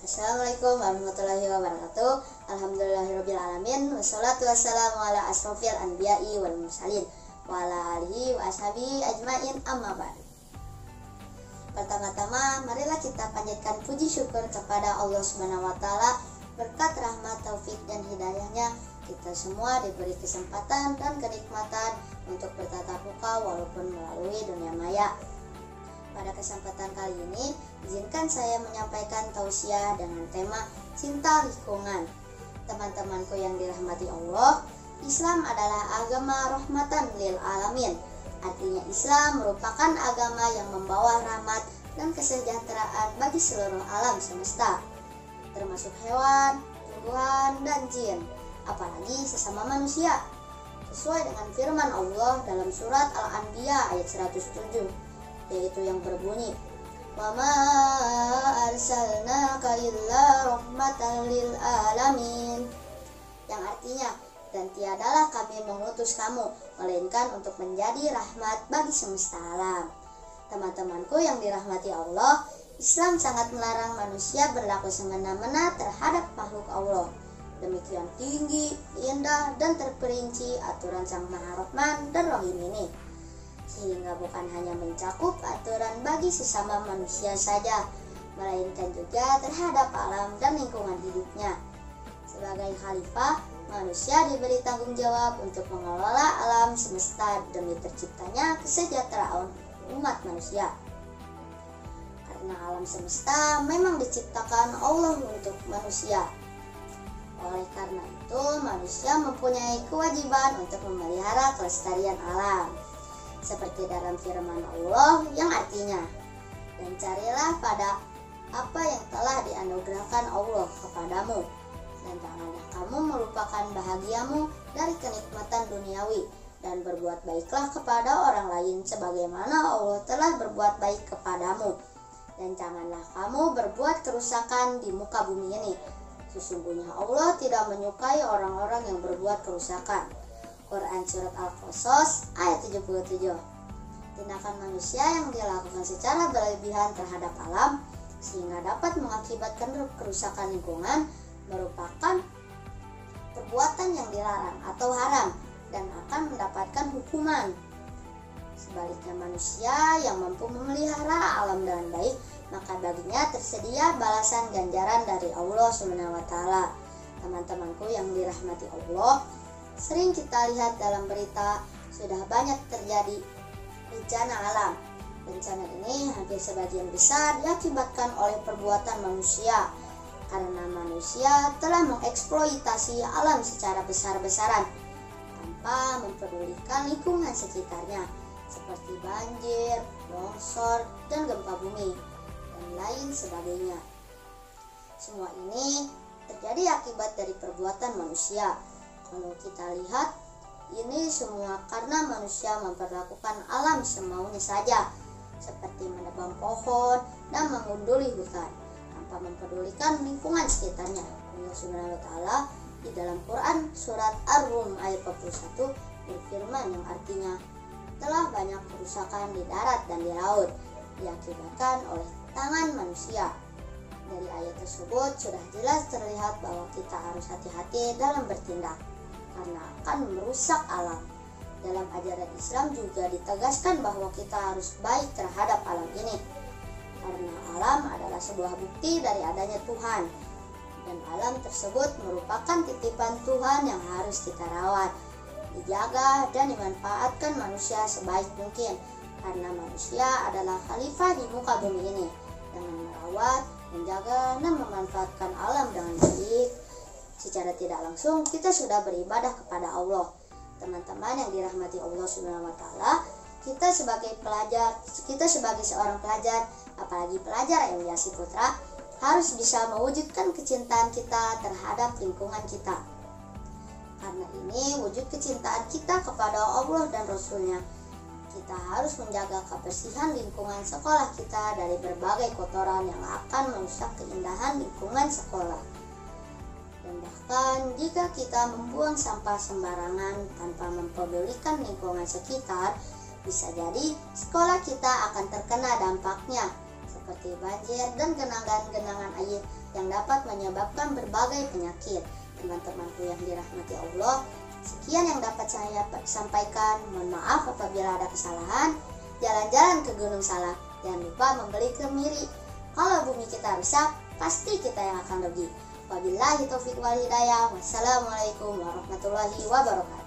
Assalamualaikum warahmatullahi wabarakatuh. Alhamdulillahirrabbilalamin. Wassalatu wassalamu ala asrofil anbiya'i wal mursalin wa ala alihi wa ashabihi ajmain, amma ba'du. Pertama-tama marilah kita panjatkan puji syukur kepada Allah Subhanahu wa taala. Berkat rahmat, taufik dan hidayahnya, kita semua diberi kesempatan dan kenikmatan untuk bertatap muka walaupun melalui dunia maya. Pada kesempatan kali ini, izinkan saya menyampaikan tausiah dengan tema cinta lingkungan. Teman-temanku yang dirahmati Allah, Islam adalah agama rahmatan lil alamin. Artinya Islam merupakan agama yang membawa rahmat dan kesejahteraan bagi seluruh alam semesta, termasuk hewan, tumbuhan, dan jin, apalagi sesama manusia. Sesuai dengan firman Allah dalam surat Al-Anbiya ayat 107, yaitu yang berbunyi, "Wa ma arsalnaka illa rahmatan lil alamin," yang artinya, dan tiadalah kami mengutus kamu melainkan untuk menjadi rahmat bagi semesta alam. Teman-temanku yang dirahmati Allah, Islam sangat melarang manusia berlaku semena-mena terhadap makhluk Allah. Demikian tinggi, indah, dan terperinci aturan Sang Maha Rahman dan Rahim ini, sehingga bukan hanya mencakup aturan bagi sesama manusia saja, melainkan juga terhadap alam dan lingkungan hidupnya. Sebagai khalifah, manusia diberi tanggung jawab untuk mengelola alam semesta demi terciptanya kesejahteraan umat manusia. Karena alam semesta memang diciptakan Allah untuk manusia. Oleh karena itu, manusia mempunyai kewajiban untuk memelihara kelestarian alam, seperti dalam firman Allah yang artinya, "Dan carilah pada apa yang telah dianugerahkan Allah kepadamu, dan janganlah kamu melupakan bahagiamu dari kenikmatan duniawi, dan berbuat baiklah kepada orang lain sebagaimana Allah telah berbuat baik kepadamu, dan janganlah kamu berbuat kerusakan di muka bumi ini. Sesungguhnya Allah tidak menyukai orang-orang yang berbuat kerusakan." Quran Surat Al-Qasas ayat 77. Tindakan manusia yang dilakukan secara berlebihan terhadap alam sehingga dapat mengakibatkan kerusakan lingkungan merupakan perbuatan yang dilarang atau haram dan akan mendapatkan hukuman. Sebaliknya, manusia yang mampu memelihara alam dengan baik, maka baginya tersedia balasan ganjaran dari Allah SWT. Teman-temanku yang dirahmati Allah, sering kita lihat dalam berita sudah banyak terjadi bencana alam. Bencana ini hampir sebagian besar diakibatkan oleh perbuatan manusia, karena manusia telah mengeksploitasi alam secara besar-besaran tanpa mempedulikan lingkungan sekitarnya, seperti banjir, longsor, dan gempa bumi, dan lain sebagainya. Semua ini terjadi akibat dari perbuatan manusia. Kalau kita lihat, ini semua karena manusia memperlakukan alam semaunya saja, seperti menebang pohon dan mengunduli hutan tanpa mempedulikan lingkungan sekitarnya. Allah Subhanahu wa taala di dalam Quran surat Ar-Rum ayat 41 berfirman yang artinya, "Telah banyak kerusakan di darat dan di laut diakibatkan oleh tangan manusia." Dari ayat tersebut sudah jelas terlihat bahwa kita harus hati-hati dalam bertindak, karena akan merusak alam. Dalam ajaran Islam juga ditegaskan bahwa kita harus baik terhadap alam ini, karena alam adalah sebuah bukti dari adanya Tuhan, dan alam tersebut merupakan titipan Tuhan yang harus kita rawat, dijaga, dan dimanfaatkan manusia sebaik mungkin, karena manusia adalah khalifah di muka bumi ini. Dengan merawat, menjaga, dan memanfaatkan alam dengan baik, secara tidak langsung kita sudah beribadah kepada Allah. Teman-teman yang dirahmati Allah Subhanahu wa taala, kita sebagai seorang pelajar, apalagi pelajar MYasi Putra, harus bisa mewujudkan kecintaan kita terhadap lingkungan kita. Karena ini wujud kecintaan kita kepada Allah dan Rasul-Nya. Kita harus menjaga kebersihan lingkungan sekolah kita dari berbagai kotoran yang akan merusak keindahan lingkungan sekolah. Dan bahkan jika kita membuang sampah sembarangan tanpa mempedulikan lingkungan sekitar, bisa jadi sekolah kita akan terkena dampaknya, seperti banjir dan genangan-genangan air yang dapat menyebabkan berbagai penyakit. Teman-temanku yang dirahmati Allah, sekian yang dapat saya sampaikan. Mohon maaf apabila ada kesalahan. Jalan-jalan ke Gunung Salak, jangan lupa membeli kemiri. Kalau bumi kita rusak, pasti kita yang akan rugi. Wabillahi taufiq wal hidayah. Wassalamualaikum warahmatullahi wabarakatuh.